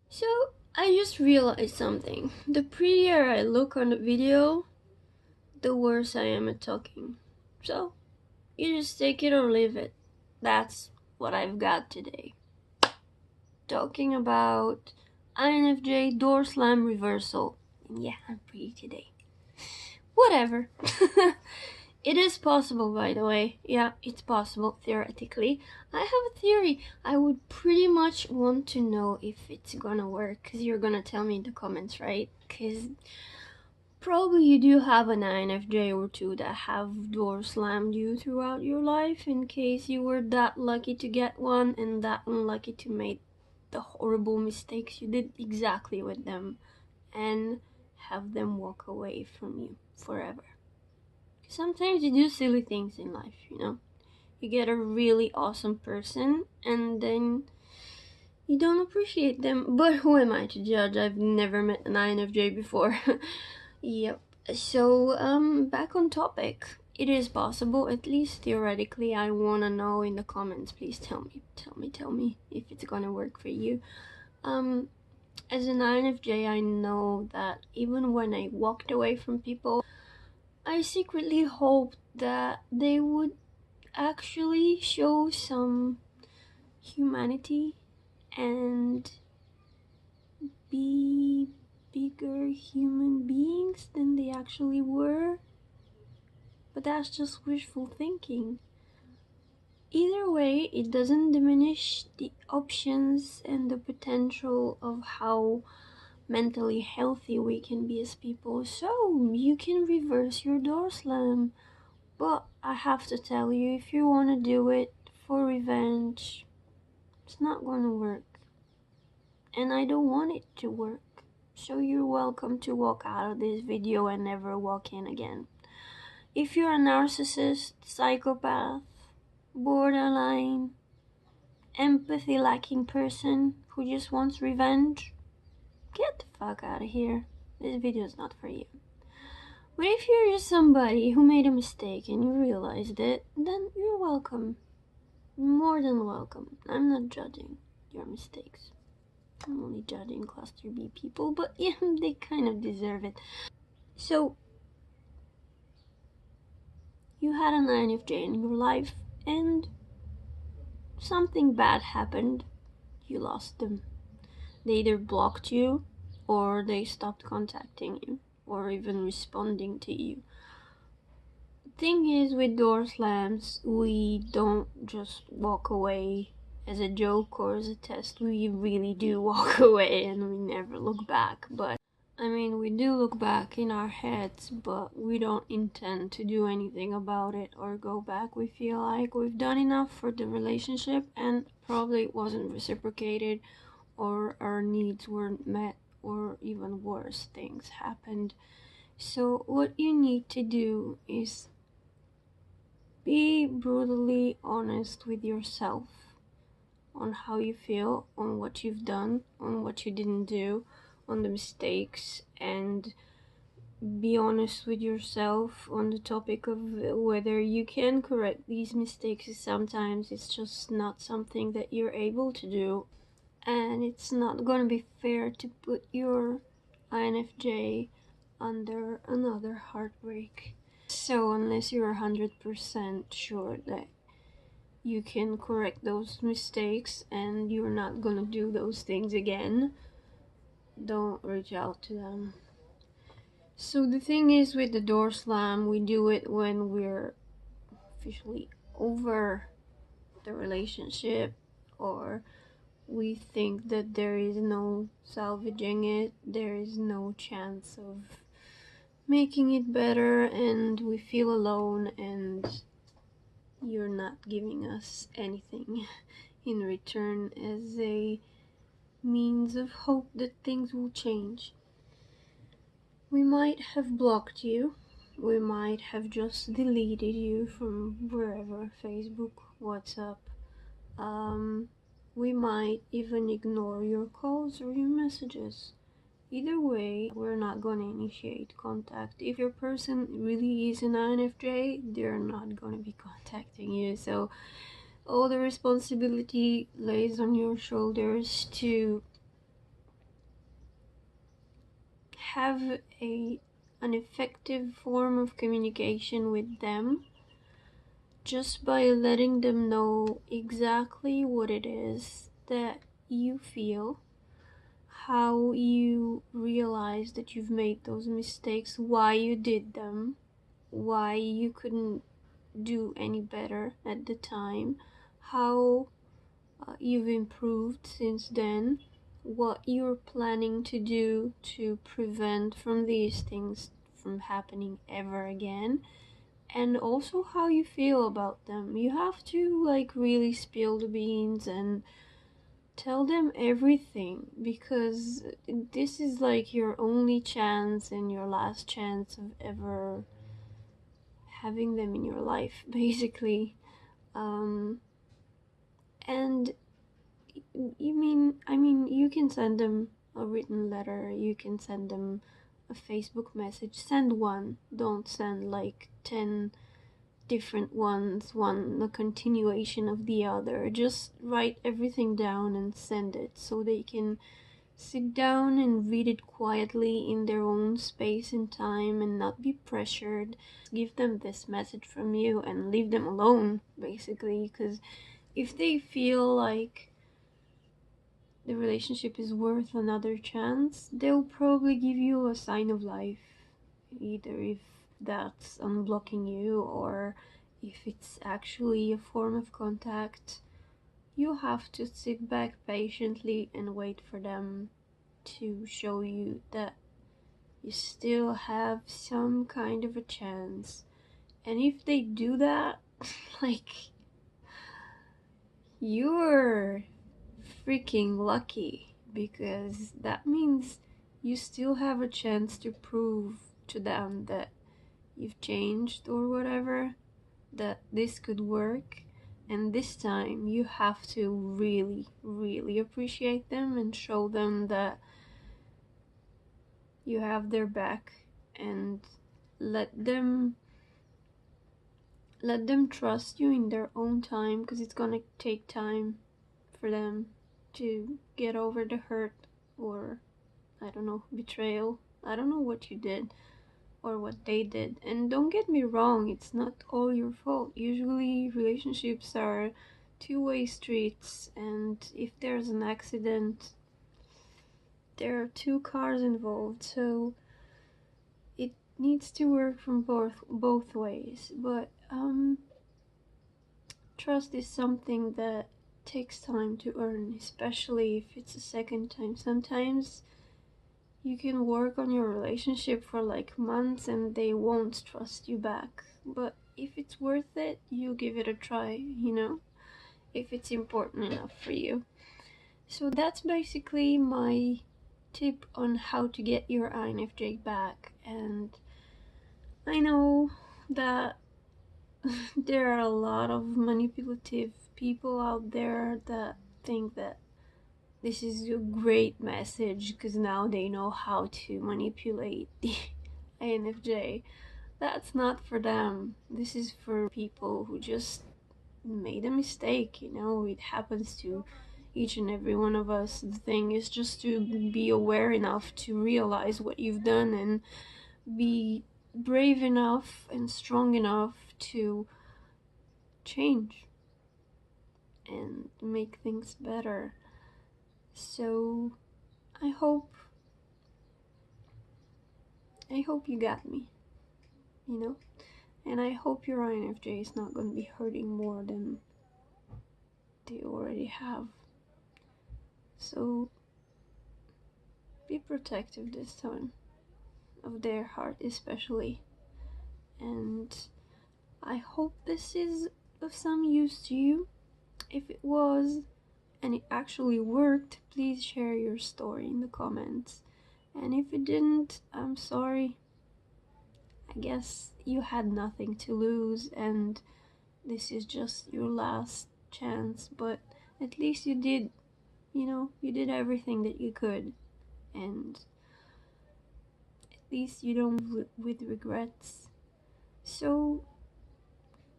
So I just realized something. The prettier I look on the video, the worse I am at talking. So you just take it or leave it. That's what I've got today. Talking about INFJ door slam reversal. And yeah, I'm pretty today. Whatever. It is possible, by the way. Yeah, it's possible, theoretically. I have a theory. I would pretty much want to know if it's gonna work, because you're gonna tell me in the comments, right? Because probably you do have an INFJ or two that have door slammed you throughout your life, in case you were that lucky to get one and that unlucky to make the horrible mistakes you did exactly with them and have them walk away from you forever. Sometimes you do silly things in life, you know? You get a really awesome person and then you don't appreciate them. But who am I to judge? I've never met an INFJ before. Yep. So, back on topic. It is possible, at least theoretically. I wanna know in the comments. Please tell me if it's gonna work for you. As an INFJ, I know that even when I walked away from people, I secretly hoped that they would actually show some humanity and be bigger human beings than they actually were. But that's just wishful thinking. Either way, it doesn't diminish the options and the potential of how mentally healthy we can be as people. So you can reverse your door slam. But I have to tell you, if you want to do it for revenge, it's not gonna work. And I don't want it to work. So you're welcome to walk out of this video and never walk in again. If you're a narcissist, psychopath, borderline, empathy lacking person who just wants revenge, get the fuck out of here. This video is not for you. But if you're just somebody who made a mistake and you realized it, then you're welcome. More than welcome. I'm not judging your mistakes. I'm only judging cluster B people, but yeah, they kind of deserve it. So, you had an INFJ in your life, and something bad happened. You lost them. They either blocked you, or they stopped contacting you, or even responding to you. Thing is, with door slams, we don't just walk away as a joke or as a test. We really do walk away and we never look back. But I mean, we do look back in our heads, but we don't intend to do anything about it or go back. We feel like we've done enough for the relationship and probably it wasn't reciprocated, or our needs weren't met, or even worse things happened. So what you need to do is be brutally honest with yourself on how you feel, on what you've done, on what you didn't do, on the mistakes, and be honest with yourself on the topic of whether you can correct these mistakes. Sometimes it's just not something that you're able to do, and it's not gonna be fair to put your INFJ under another heartbreak. So unless you're 100% sure that you can correct those mistakes and you're not gonna do those things again, don't reach out to them. So the thing is, with the door slam, we do it when we're officially over the relationship, or we think that there is no salvaging it, there is no chance of making it better, and we feel alone and you're not giving us anything in return as a means of hope that things will change. We might have blocked you, we might have just deleted you from wherever, Facebook, WhatsApp, we might even ignore your calls or your messages. Either way, we're not going to initiate contact. If your person really is an INFJ, they're not going to be contacting you. So all the responsibility lays on your shoulders to have an effective form of communication with them just by letting them know exactly what it is that you feel, how you realize that you've made those mistakes, why you did them, why you couldn't do any better at the time, how you've improved since then, what you're planning to do to prevent from these things from happening ever again, and also how you feel about them. You have to like really spill the beans and tell them everything, because this is like your only chance and your last chance of ever having them in your life, basically. And you can send them a written letter, you can send them a Facebook message. Send one, don't send like 10 different ones, one a continuation of the other. Just write everything down and send it so they can sit down and read it quietly in their own space and time and not be pressured. Give them this message from you and leave them alone, basically, because if they feel like the relationship is worth another chance, they'll probably give you a sign of life, either if that's unblocking you or if it's actually a form of contact. You have to sit back patiently and wait for them to show you that you still have some kind of a chance. And if they do that, like, you're freaking lucky, because that means you still have a chance to prove to them that you've changed or whatever, that this could work. And this time you have to really, really appreciate them and show them that you have their back, and let them trust you in their own time, because it's gonna take time for them to get over the hurt, or I don't know, betrayal. I don't know what you did or what they did. And don't get me wrong, it's not all your fault. Usually relationships are two-way streets, and if there's an accident, there are two cars involved, so it needs to work from both ways. But trust is something that takes time to earn, especially if it's a second time. Sometimes you can work on your relationship for like months and they won't trust you back. But if it's worth it, you give it a try, if it's important enough for you. So that's basically my tip on how to get your INFJ back. And I know that there are a lot of manipulative people out there that think that this is a great message because now they know how to manipulate the INFJ. That's not for them. This is for people who just made a mistake, it happens to each and every one of us. The thing is just to be aware enough to realize what you've done and be brave enough and strong enough to change and make things better. So I hope you got me, and I hope your INFJ is not going to be hurting more than they already have. So be protective this time of their heart especially, and I hope this is of some use to you. If it was and it actually worked, please share your story in the comments, and if it didn't, I'm sorry. I guess you had nothing to lose and this is just your last chance, but at least you did, you did everything that you could, and at least you don't live with regrets. So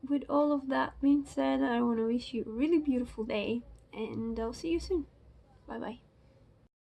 with all of that being said, I want to wish you a really beautiful day, and I'll see you soon. Bye bye.